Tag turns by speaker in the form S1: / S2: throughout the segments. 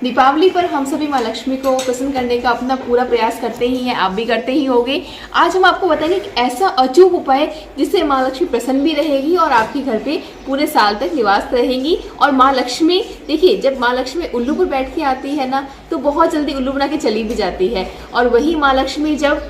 S1: दीपावली पर हम सभी माँ लक्ष्मी को प्रसन्न करने का अपना पूरा प्रयास करते ही हैं, आप भी करते ही होंगे। आज हम आपको बताएंगे कि ऐसा अचूक उपाय जिससे माँ लक्ष्मी प्रसन्न भी रहेगी और आपके घर पे पूरे साल तक निवास रहेंगी। और माँ लक्ष्मी देखिए, जब माँ लक्ष्मी उल्लू पर बैठ के आती है ना, तो बहुत जल्दी उल्लू बना के चली भी जाती है। और वही माँ लक्ष्मी जब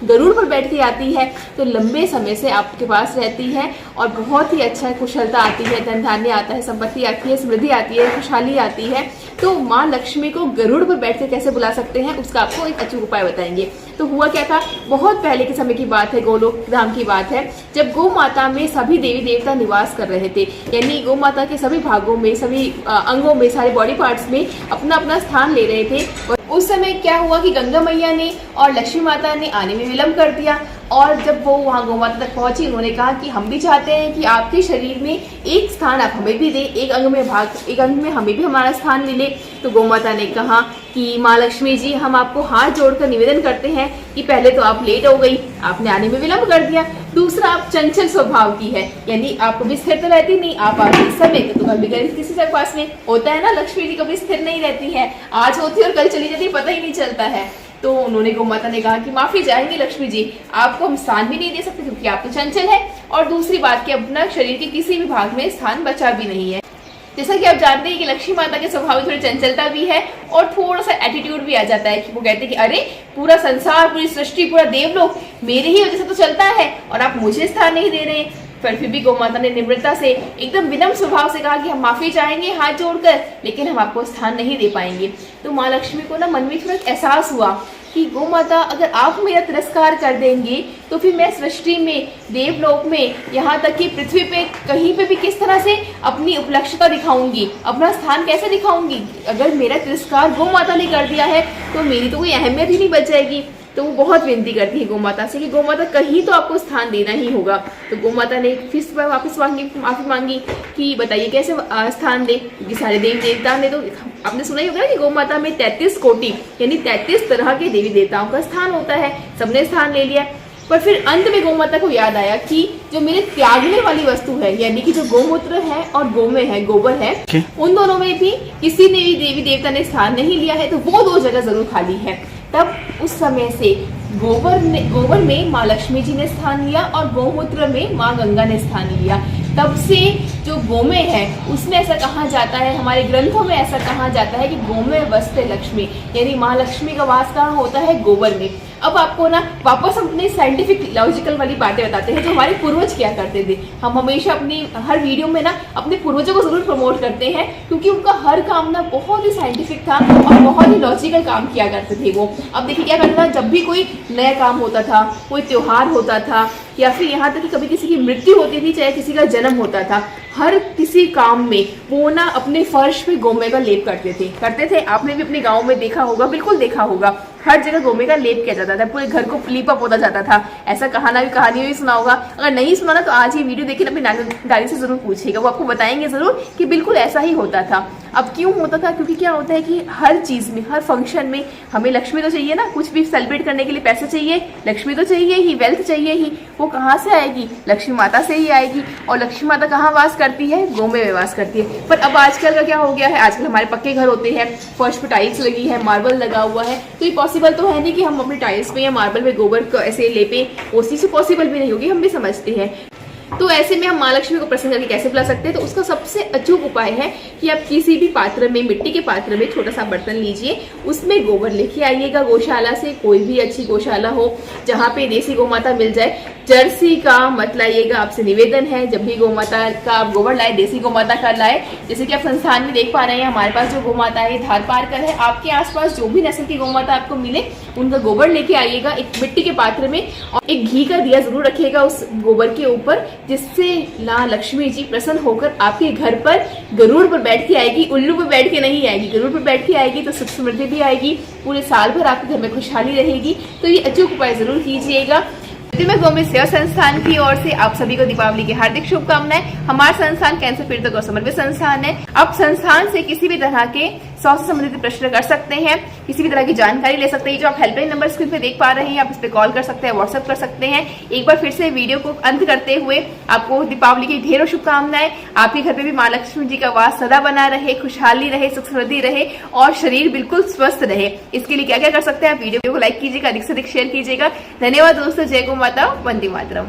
S1: गरुड़ पर बैठ के आती है तो लंबे समय से आपके पास रहती है और बहुत ही अच्छा कुशलता आती है, धन धान्य आता है, संपत्ति आती है, समृद्धि आती है, खुशहाली आती है। तो माँ लक्ष्मी को गरुड़ पर बैठ कर कैसे बुला सकते हैं, उसका आपको एक अचूक उपाय बताएंगे। तो हुआ क्या था, बहुत पहले के समय की बात है, गोलोक धाम की बात है, जब गौ माता में सभी देवी देवता निवास कर रहे थे। यानी गौ माता के सभी भागों में, सभी अंगों में, सारे बॉडी पार्ट्स में अपना अपना स्थान ले रहे थे। उस समय क्या हुआ कि गंगा मैया ने और लक्ष्मी माता ने आने में विलम्ब कर दिया। और जब वो वहाँ गौ माता तक पहुंची, उन्होंने कहा कि हम भी चाहते हैं कि आपके शरीर में एक स्थान आप हमें भी दें, एक अंग में हमें भी हमारा स्थान मिले। तो गौ माता ने कहा कि माँ लक्ष्मी जी, हम आपको हाथ जोड़कर निवेदन करते हैं कि पहले तो आप लेट हो गई, आपने आने में विलम्ब कर दिया। दूसरा, आप चंचल स्वभाव की है, यानी आप कभी स्थिर तो रहती नहीं, आप आती समय तो कभी किसी के पास में होता है ना, लक्ष्मी जी कभी स्थिर नहीं रहती है, आज होती है और कल चली जाती है, पता ही नहीं चलता है। तो उन्होंने गौ माता ने कहा कि माफी चाहेंगे लक्ष्मी जी, आपको हम स्थान भी नहीं दे सकते क्योंकि आप तो चंचल है, और दूसरी बात कि अपना शरीर के किसी भी भाग में स्थान बचा भी नहीं है। जैसा कि आप जानते हैं कि लक्ष्मी माता के स्वभाव में थोड़ी चंचलता भी है और थोड़ा सा एटीट्यूड भी आ जाता है कि वो कहते हैं कि अरे पूरा संसार, पूरी सृष्टि, पूरा देवलोक मेरे ही वजह से तो चलता है और आप मुझे स्थान नहीं दे रहे हैं। पर फिर भी गौ माता ने निम्रता से, एकदम विनम्र स्वभाव से कहा कि हम माफी चाहेंगे हाथ जोड़कर, लेकिन हम आपको स्थान नहीं दे पाएंगे। तो माँ लक्ष्मी को ना मन में थोड़ा एहसास हुआ कि गौ माता, अगर आप मेरा तिरस्कार कर देंगे तो फिर मैं सृष्टि में, देवलोक में, यहाँ तक कि पृथ्वी पे कहीं पे भी किस तरह से अपनी उपलक्षता दिखाऊंगी, अपना स्थान कैसे दिखाऊंगी। अगर मेरा तिरस्कार गौ माता ने कर दिया है तो मेरी तो कोई अहमियत ही नहीं बच जाएगी। तो वो बहुत विनती करती है गौ माता से कि गौ माता कहीं तो आपको स्थान देना ही होगा। तो गौ माता ने फिर वापस माफी मांगी कि बताइए कैसे स्थान दे, क्योंकि सारे देवी देवता ने, तो आपने सुना ही होगा ना कि गौ माता में 33 कोटि यानी 33 तरह के देवी देवताओं का स्थान होता है, सबने स्थान ले लिया। पर फिर अंत में गौ माता को याद आया कि जो मेरे त्यागने वाली वस्तु है, यानी कि जो गोमूत्र है और गोमय है, गोबर है, उन दोनों में भी किसी ने भी देवी देवता ने स्थान नहीं लिया है, तो वो दो जगह जरूर खाली है। तब उस समय से गोबर में माँ लक्ष्मी जी ने स्थान लिया और गोमूत्र में माँ गंगा ने स्थान लिया। तब से जो गोमय है उसमें ऐसा कहा जाता है, हमारे ग्रंथों में ऐसा कहा जाता है कि गोमय वस्ते लक्ष्मी, यानी माँ लक्ष्मी का वास कहाँ होता है, गोबर में। अब आपको ना वापस हम अपनी साइंटिफिक लॉजिकल वाली बातें बताते हैं जो हमारे पूर्वज किया करते थे। हम हमेशा अपनी हर वीडियो में ना अपने पूर्वजों को जरूर प्रमोट करते हैं, क्योंकि उनका हर काम ना बहुत ही साइंटिफिक था और बहुत ही लॉजिकल काम किया करते थे वो। अब देखिए क्या करता था, जब भी कोई नया काम होता था, कोई त्योहार होता था, या फिर यहाँ तक कि कभी किसी की मृत्यु होती थी, चाहे किसी का जन्म होता था, हर किसी काम में वो ना अपने फर्श पे गोमय का लेप करते थे। आपने भी अपने गाँव में देखा होगा, बिल्कुल देखा होगा, हर जगह गोमय का लेप किया जाता था, पूरे घर को लीपा पोता जाता था। ऐसा कहानी भी सुना होगा, अगर नहीं सुना ना तो आज ये वीडियो देखिए, अपनी दादी से जरूर पूछिएगा, वो आपको बताएंगे जरूर कि बिल्कुल ऐसा ही होता था। अब क्यों होता था, क्योंकि क्या होता है कि हर चीज में, हर फंक्शन में हमें लक्ष्मी तो चाहिए ना, कुछ भी सेलिब्रेट करने के लिए पैसे चाहिए, लक्ष्मी तो चाहिए ही, वेल्थ चाहिए ही। वो कहाँ से आएगी, लक्ष्मी माता से ही आएगी। और लक्ष्मी माता कहाँ वास करती है, गोमय में वास करती है। पर अब आजकल का क्या हो गया है, आजकल हमारे पक्के घर होते हैं, फर्श पे टाइल्स लगी है, मार्बल लगा हुआ है, तो ये पॉसिबल तो है नहीं कि हम अपने टाइल्स पे या मार्बल पे गोबर को ऐसे लेपे, उसी से पॉसिबल भी नहीं होगी, हम भी समझते हैं। तो ऐसे में हम माँ लक्ष्मी को प्रसन्न करके कैसे बुला सकते हैं, तो उसका सबसे अचूक उपाय है कि आप किसी भी पात्र में, मिट्टी के पात्र में छोटा सा बर्तन लीजिए, उसमें गोबर लेके आइएगा गौशाला से, कोई भी अच्छी गौशाला हो जहाँ पे देसी गौ माता मिल जाए। जर्सी का मत लाइएगा, आपसे निवेदन है, जब भी गौ माता का आप गोबर लाए, देसी गौ माता का लाए। जैसे कि आप संस्थान में देख पा रहे हैं, हमारे पास जो गौ माता है धार पार कर है। आपके आसपास जो भी नस्ल की गौ माता आपको मिले, उनका गोबर लेके आइएगा एक मिट्टी के पात्र में, और एक घी का दिया जरूर रखिएगा उस गोबर के ऊपर, जिससे माँ लक्ष्मी जी प्रसन्न होकर आपके घर पर गरुड़ पर बैठ के आएगी, उल्लू पर बैठ के नहीं आएगी, गरुड़ पर बैठ के आएगी। तो सुख समृद्धि भी आएगी, पूरे साल भर आपके घर में खुशहाली रहेगी। तो ये अचूक उपाय जरूर कीजिएगा। मैं गौमित सेवा संस्थान की ओर से आप सभी को दीपावली की हार्दिक शुभकामनाएं। हमारा संस्थान कैंसर पीड़ितों को समर्पित संस्थान है। आप संस्थान से किसी भी तरह के स्वास्थ्य से संबंधित प्रश्न कर सकते हैं, किसी भी तरह की जानकारी ले सकते हैं। जो आप हेल्पलाइन नंबर स्क्रीन पे देख पा रहे हैं, आप इस पे कॉल कर सकते हैं, व्हाट्सएप कर सकते हैं। एक बार फिर से वीडियो को अंत करते हुए आपको दीपावली की ढेरों शुभकामनाएं। आपके घर पे भी माँ लक्ष्मी जी का वास सदा बना रहे, खुशहाली रहे, सुख समृद्धि रहे और शरीर बिल्कुल स्वस्थ रहे। इसके लिए क्या क्या कर सकते हैं, आप वीडियो को लाइक कीजिएगा, अधिक से अधिक शेयर कीजिएगा। धन्यवाद दोस्तों, जय गौ माता, वंदे मातरम।